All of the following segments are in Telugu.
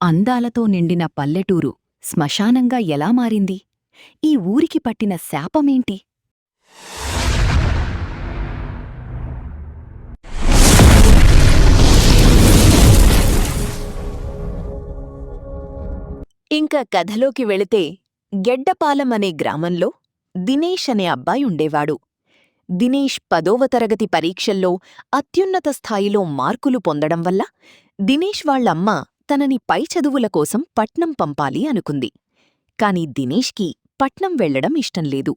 అందాలతో నిండిన పల్లెటూరు శ్మశానంగా ఎలా మారింది? ఈ ఊరికి పట్టిన శాపమేంటి? ఇంక కథలోకి వెళితే గెడ్డపాలెం అనే గ్రామంలో దినేష్ అనే అబ్బాయి ఉండేవాడు. దినేష్ 10వ తరగతి పరీక్షల్లో అత్యున్నత స్థాయిలో మార్కులు పొందడం వల్ల దినేష్ వాళ్ళమ్మ తనని పై చదువుల కోసం పట్నం పంపాలి అనుకుంది. కాని దినేష్కి పట్నం వెళ్లడం ఇష్టంలేదు.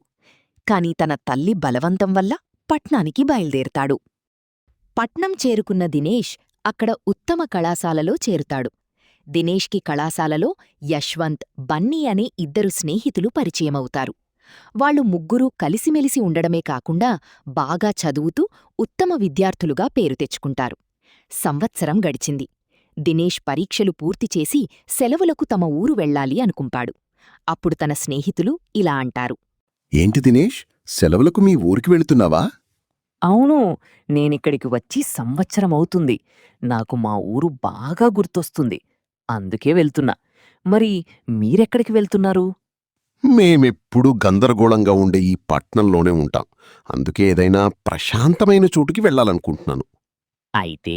కాని తన తల్లి బలవంతం వల్ల పట్నానికి బయల్దేరతాడు. పట్నం చేరుకున్న దినేష్ అక్కడ ఉత్తమ కళాశాలలో చేరుతాడు. దినేష్కి కళాశాలలో యశ్వంత్, బన్నీ అనే 2 స్నేహితులు పరిచయమవుతారు. వాళ్ళు ముగ్గురూ కలిసిమెలిసి ఉండడమే కాకుండా బాగా చదువుతూ ఉత్తమ విద్యార్థులుగా పేరు తెచ్చుకుంటారు. సంవత్సరం గడిచింది. దినేష్ పరీక్షలు పూర్తిచేసి సెలవులకు తమ ఊరు వెళ్లాలి అనుకుంటాడు. అప్పుడు తన స్నేహితులు ఇలా అంటారు. ఏంటి దినేష్, సెలవులకు మీ ఊరికి వెళుతున్నావా? అవును, నేనిక్కడికి వచ్చి సంవత్సరమవుతుంది. నాకు మా ఊరు బాగా గుర్తొస్తుంది. అందుకే వెళ్తున్నా. మరి మీరెక్కడికి వెళ్తున్నారు? మేమెప్పుడూ గందరగోళంగా ఉండే ఈ పట్నంలోనే ఉంటాం. అందుకే ఏదైనా ప్రశాంతమైన చోటుకి వెళ్ళాలనుకుంటున్నాను. అయితే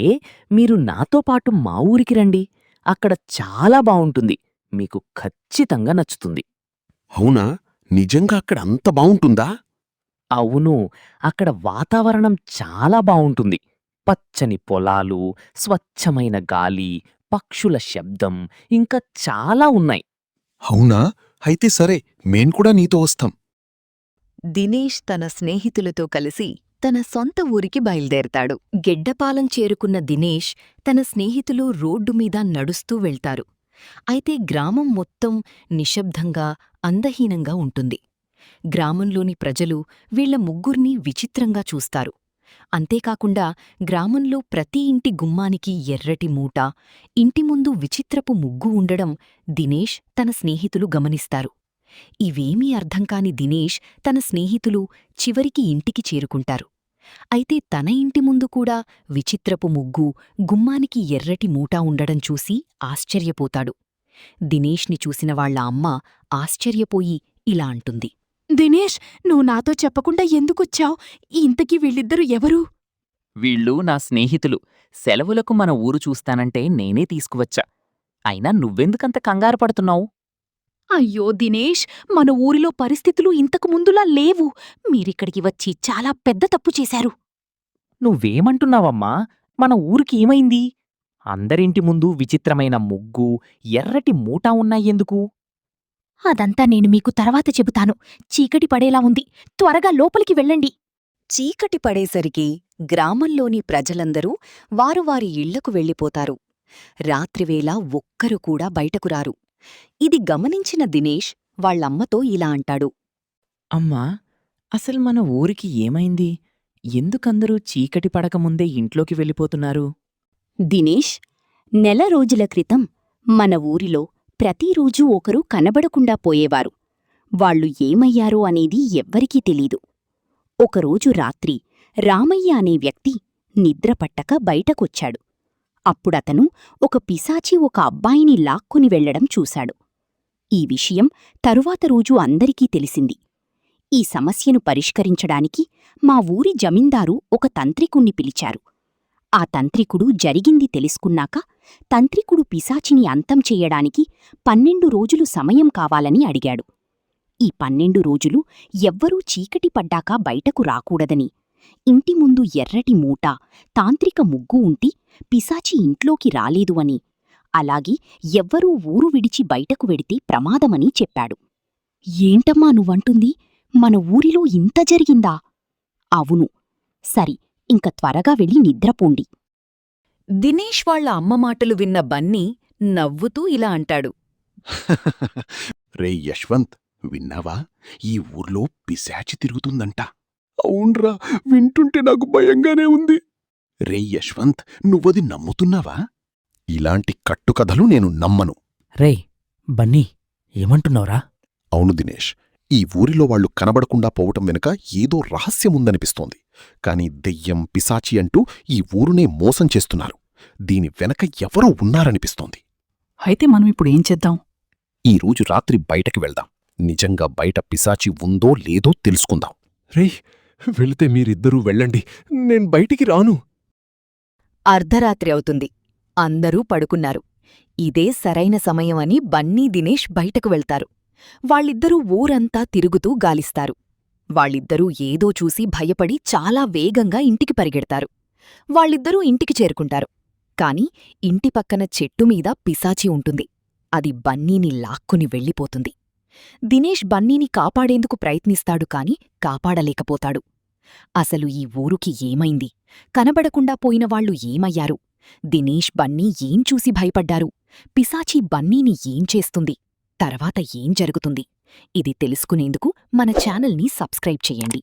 మీరు నాతో పాటు మా ఊరికి రండి. అక్కడ చాలా బావుంటుంది. మీకు ఖచ్చితంగా నచ్చుతుంది. అవునా? నిజంగా అక్కడ అంత బావుంటుందా? అవును, అక్కడ వాతావరణం చాలా బావుంటుంది. పచ్చని పొలాలు, స్వచ్ఛమైన గాలి, పక్షుల శబ్దం ఇంకా చాలా ఉన్నాయి. అవునా? అయితే సరే, మేంకూడా నీతో వస్తాం. దినేష్ తన స్నేహితులతో కలిసి తన సొంత ఊరికి బయల్దేరతాడు. గెడ్డపాలెం చేరుకున్న దినేష్ తన స్నేహితులు రోడ్డు మీద నడుస్తూ వెళ్తారు. అయితే గ్రామం మొత్తం నిశ్శబ్దంగా, అందహీనంగా ఉంటుంది. గ్రామంలోని ప్రజలు వీళ్ల ముగ్గుర్నీ విచిత్రంగా చూస్తారు. అంతేకాకుండా గ్రామంలో ప్రతి ఇంటి గుమ్మానికి ఎర్రటి మూట, ఇంటి ముందు విచిత్రపు ముగ్గు ఉండడం దినేష్ తన స్నేహితులు గమనిస్తారు. ఇవేమీ అర్థంకాని దినేష్ తన స్నేహితులు చివరికి ఇంటికి చేరుకుంటారు. అయితే తన ఇంటి ముందు కూడా విచిత్రపు ముగ్గు, గుమ్మానికి ఎర్రటి మూట ఉండడం చూసి ఆశ్చర్యపోతాడు. దినేష్ని చూసిన వాళ్ల అమ్మ ఆశ్చర్యపోయి ఇలా అంటుంది. దినేష్, నువ్వు నాతో చెప్పకుండా ఎందుకొచ్చావ్? ఇంతకీ వీళ్ళిద్దరూ ఎవరు? వీళ్ళు నా స్నేహితులు. సెలవులకు మన ఊరు చూస్తానంటే నేనే తీసుకువచ్చా. అయినా నువ్వెందుకంత కంగారు పడుతున్నావు? అయ్యో దినేష్, మన ఊరిలో పరిస్థితులు ఇంతకు ముందులా లేవు. మీరిక్కడికి వచ్చి చాలా పెద్ద తప్పు చేశారు. నువ్వేమంటున్నావమ్మా? మన ఊరికి ఏమైంది? అందరింటి ముందు విచిత్రమైన ముగ్గు, ఎర్రటి మూట ఉన్నాయెందుకు? అదంతా నేను మీకు తర్వాత చెబుతాను. చీకటి పడేలా ఉంది. త్వరగా లోపలికి వెళ్ళండి. చీకటి పడేసరికి గ్రామంలోని ప్రజలందరూ వారు వారి ఇళ్లకు వెళ్ళిపోతారు. రాత్రివేళ ఒక్కరు కూడా బయటకు రారు. ఇది గమనించిన దినేష్ వాళ్లమ్మతో ఇలా అంటాడు. అమ్మా, అసలు మన ఊరికి ఏమైంది? ఎందుకందరూ చీకటి పడకముందే ఇంట్లోకి వెళ్ళిపోతున్నారు? దినేష్, నెల రోజుల క్రితం మన ఊరిలో ప్రతిరోజూ ఒకరు కనబడకుండా పోయేవారు. వాళ్ళు ఏమయ్యారో అనేది ఎవ్వరికీ తెలీదు. ఒకరోజు రాత్రి రామయ్య అనే వ్యక్తి నిద్రపట్టక బయటకొచ్చాడు. అప్పుడతను ఒక పిశాచి ఒక అబ్బాయిని లాక్కుని వెళ్లడం చూశాడు. ఈ విషయం తరువాత రోజు అందరికీ తెలిసింది. ఈ సమస్యను పరిష్కరించడానికి మా ఊరి జమీందారు ఒక తంత్రికుణ్ణి పిలిచారు. ఆ తంత్రికుడు జరిగింది తెలుసుకున్నాక తంత్రికుడు పిశాచిని అంతం చెయ్యడానికి 12 రోజులు సమయం కావాలని అడిగాడు. ఈ 12 రోజులు ఎవ్వరూ చీకటి పడ్డాక బయటకు రాకూడదని, ఇంటి ముందు ఎర్రటి మూట, తాంత్రిక ముగ్గు ఉంటి పిశాచి ఇంట్లోకి రాలేదు అని, అలాగే ఎవ్వరూ ఊరు విడిచి బయటకు వెడితే ప్రమాదమని చెప్పాడు. ఏంటమ్మా నువ్వంటుంది? మన ఊరిలో ఇంత జరిగిందా? అవును. సరి, ఇంక త్వరగా వెళ్ళి నిద్రపోండి. దినేష్ వాళ్ల అమ్మ మాటలు విన్న బన్నీ నవ్వుతూ ఇలా అంటాడు. రే యశ్వంత్, విన్నావా? ఈ ఊర్లో పిశాచి తిరుగుతుందంట. అవున్రా, వింటుంటే నాకు భయంగానే ఉంది. రే యశ్వంత్, నువ్వది నమ్ముతున్నావా? ఇలాంటి కట్టుకథలు నేను నమ్మను. రేయ్ బన్నీ, ఏమంటున్నావురా? అవును దినేష్, ఈ ఊరిలో వాళ్లు కనబడకుండా పోవటం వెనుక ఏదో రహస్యముందనిపిస్తోంది. కాని దెయ్యం, పిశాచి అంటూ ఈ ఊరునే మోసం చేస్తున్నారు. దీని వెనక ఎవరో ఉన్నారనిపిస్తోంది. అయితే మనం ఇప్పుడు ఏం చేద్దాం? ఈ రోజు రాత్రి బయటకి వెళ్దాం. నిజంగా బయట పిశాచి ఉందో లేదో తెలుసుకుందాం. రేయ్, వెళితే మీరిద్దరూ వెళ్ళండి, నేను బయటికి రాను. అర్ధరాత్రి అవుతుంది. అందరూ పడుకున్నారు. ఇదే సరైన సమయమని బన్నీ దినేష్ బయటకు వెళ్తారు. వాళ్ళిద్దరూ ఊరంతా తిరుగుతూ గాలిస్తారు. వాళ్ళిద్దరూ ఏదో చూసి భయపడి చాలా వేగంగా ఇంటికి పరిగెడతారు. వాళ్ళిద్దరూ ఇంటికి చేరుకుంటారు. కాని ఇంటి పక్కన చెట్టుమీద పిశాచి ఉంటుంది. అది బన్నీని లాక్కుని వెళ్ళిపోతుంది. దినేష్ బన్నీని కాపాడేందుకు ప్రయత్నిస్తాడు కాని కాపాడలేకపోతాడు. అసలు ఈ ఊరుకి ఏమైంది? కనబడకుండా పోయినవాళ్లు ఏమయ్యారు? దినేష్ బన్నీ ఏం చూసి భయపడ్డారు? పిశాచి బన్నీని ఏం చేస్తుంది? తర్వాత ఏం జరుగుతుంది? ఇది తెలుసుకునేందుకు మన ఛానల్ని సబ్స్క్రైబ్ చెయ్యండి.